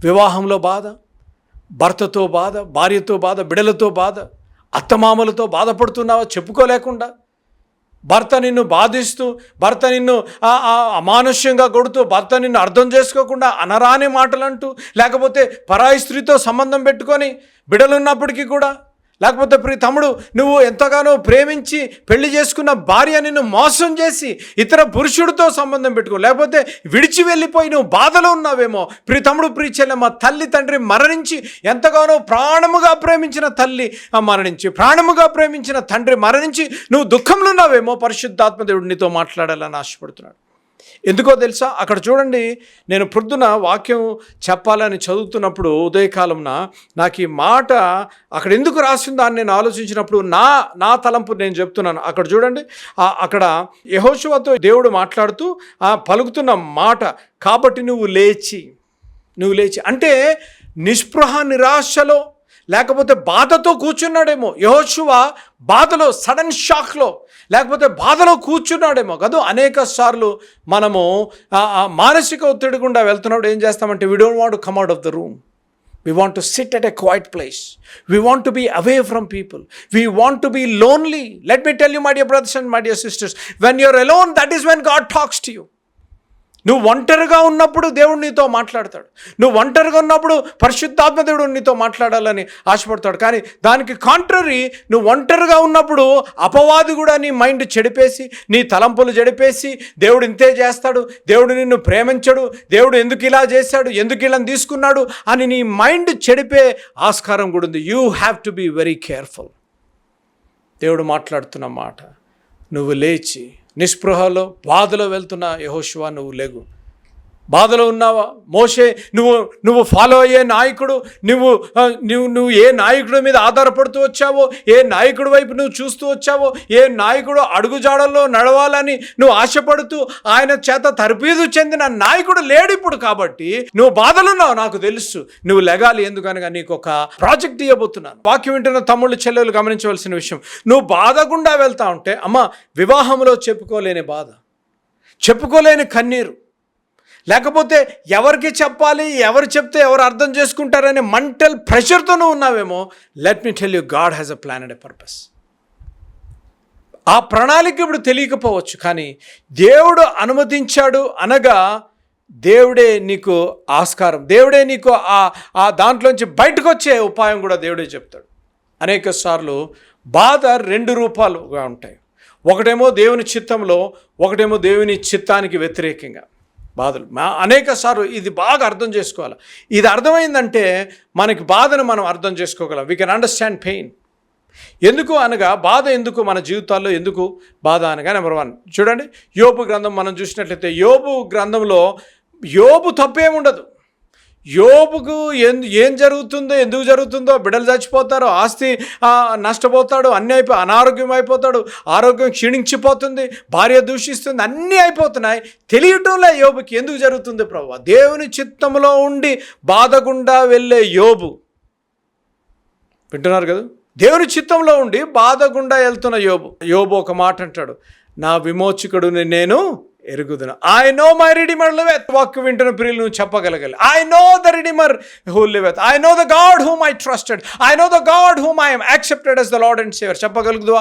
వివాహంలో బాధ, భర్తతో బాధ, భార్యతో బాధ, బిడలతో బాధ, అత్తమామలతో బాధపడుతున్నావా చెప్పుకోలేకుండా? భర్త నిన్ను బాధిస్తూ, భర్త నిన్ను అమానుష్యంగా కొడుతూ, భర్త నిన్ను అర్థం చేసుకోకుండా అనరాని మాటలంటూ, లేకపోతే పరాయి స్త్రీతో సంబంధం పెట్టుకొని బిడలున్నప్పటికీ కూడా, లేకపోతే ప్రియ తమ్ముడు నువ్వు ఎంతగానో ప్రేమించి పెళ్లి చేసుకున్న భార్య నిన్ను మోసం చేసి ఇతర పురుషుడితో సంబంధం పెట్టుకో, లేకపోతే విడిచి వెళ్ళిపోయి నువ్వు బాధలో ఉన్నావేమో. ప్రియ తమ్ముడు, ప్రియ చెల్లెమ్మ, తల్లి తండ్రి మరణించి, ఎంతగానో ప్రాణముగా ప్రేమించిన తల్లి మరణించి, ప్రాణముగా ప్రేమించిన తండ్రి మరణించి నువ్వు దుఃఖంలో ఉన్నావేమో. పరిశుద్ధాత్మదేవుడు నీతో మాట్లాడాలని ఆశపడుతున్నాడు. ఎందుకో తెలుసా? అక్కడ చూడండి, నేను ప్రొద్దున వాక్యం చెప్పాలని చదువుతున్నప్పుడు ఉదయకాలంన నాకు ఈ మాట అక్కడ ఎందుకు రాసిందో అని నేను ఆలోచించినప్పుడు నా తలంపు నేను చెప్తున్నాను. అక్కడ చూడండి, అక్కడ యెహోషువతో దేవుడు మాట్లాడుతూ పలుకుతున్న మాట, కాబట్టి నువ్వు లేచి అంటే నిస్పృహ నిరాశలో లేకపోతే బాధతో కూర్చున్నాడేమో యెహోషువ. బాధలో, సడన్ షాక్లో, లేకపోతే బాధలో కూర్చున్నాడేమో కదా. అనేక సార్లు మనము మానసిక ఒత్తిడి గుండా వెళ్తున్నప్పుడు ఏం చేస్తామంటే, we don't want to come out of the room. We want to sit at a quiet place. We want to be away from people. We want to be lonely. Let me tell you, my dear brothers and my dear sisters, when you're alone, that is when God talks to you. నువ్వు ఒంటరిగా ఉన్నప్పుడు దేవుడు నీతో మాట్లాడతాడు. నువ్వు ఒంటరిగా ఉన్నప్పుడు పరిశుద్ధాత్మ దేవుడు నీతో మాట్లాడాలని ఆశపడతాడు. కానీ దానికి కాంట్రరీ, నువ్వు ఒంటరిగా ఉన్నప్పుడు అపవాది కూడా నీ మైండ్ చెడిపేసి, నీ తలంపులు చెడిపేసి, దేవుడు ఇంతే చేస్తాడు, దేవుడు నిన్ను ప్రేమించడు, దేవుడు ఎందుకు ఇలా చేశాడు, ఎందుకు ఇలా తీసుకున్నాడు అని నీ మైండ్ చెడిపే ఆస్కారం కూడా ఉంది. You have to be very careful. దేవుడు మాట్లాడుతున్న మాట, నువ్వు లేచి నిస్పృహలో బాధలో వెళ్తున్న యెహోషువ, నువ్వు లేగు. బాధలో ఉన్నావా? మోషే, నువ్వు ఫాలో అయ్యే నాయకుడు, నువ్వు ఏ నాయకుడి మీద ఆధారపడుతూ వచ్చావో, ఏ నాయకుడి వైపు నువ్వు చూస్తూ వచ్చావో, ఏ నాయకుడు అడుగుజాడల్లో నడవాలని నువ్వు ఆశపడుతూ ఆయన చేత తర్ఫీదు చెందిన నాయకుడు లేడు ఇప్పుడు. కాబట్టి నువ్వు బాధలున్నావు, నాకు తెలుసు. నువ్వు లెగాలి. ఎందుకనగా నీకు ఒక ప్రాజెక్ట్ ఇవ్వబోతున్నాను. వాక్యం వింటున్న తమ్ముళ్ళు చెల్లెలు గమనించవలసిన విషయం, నువ్వు బాధ గుండా వెళ్తా ఉంటే, అమ్మ, వివాహంలో చెప్పుకోలేని బాధ, చెప్పుకోలేని కన్నీరు, లేకపోతే ఎవరికి చెప్పాలి, ఎవరు చెప్తే ఎవరు అర్థం చేసుకుంటారనే మెంటల్ ప్రెషర్తోనూ ఉన్నావేమో. Let me tell you, God has a plan and a purpose. ఆ ప్రణాళిక ఇప్పుడు తెలియకపోవచ్చు, కానీ దేవుడు అనుమతించాడు అనగా దేవుడే నీకు ఆస్కారం, దేవుడే నీకు ఆ దాంట్లోంచి బయటకు వచ్చే ఉపాయం కూడా దేవుడే చెప్తాడు. అనేక సార్లు బాధ రెండు రూపాలుగా ఉంటాయి. ఒకటేమో దేవుని చిత్తంలో, ఒకటేమో దేవుని చిత్తానికి వ్యతిరేకంగా బాధలు. అనేక సార్లు ఇది బాగా అర్థం చేసుకోవాలి. ఇది అర్థమైందంటే మనకి బాధను మనం అర్థం చేసుకోగలం. We can understand pain. ఎందుకు అనగా, బాధ ఎందుకు మన జీవితాల్లో ఎందుకు బాధ అనగా, నెంబర్ 1 చూడండి, యోబు గ్రంథం మనం చూసినట్లయితే, యోబు గ్రంథంలో యోబు తప్పేముండదు. యోబుకు ఏం జరుగుతుందో, ఎందుకు జరుగుతుందో, బిడ్డలు చచ్చిపోతారు, ఆస్తి నష్టపోతాడు, అన్నీ అనారోగ్యం అయిపోతాడు, ఆరోగ్యం క్షీణించిపోతుంది, భార్య దూషిస్తుంది, అన్నీ అయిపోతున్నాయి. తెలియటంలే యోబుకి ఎందుకు జరుగుతుంది ప్రభువా. దేవుని చిత్తంలో ఉండి బాధ గుండా వెళ్ళే యోబు, వింటున్నారు కదా, దేవుని చిత్తంలో ఉండి బాధ గుండా వెళ్తున్న యోబు ఒక మాట అంటాడు, నా విమోచకుడుని నేను ఎరుగుదును. I know my redeemer liveth. వాక్యం వింటున్న ప్రియులు నువ్వు చెప్పగలగాలి, I know the redeemer who liveth, I know the God whom I trusted, I know the God whom I am accepted as the Lord and Savior. చెప్పగలుగుతావా?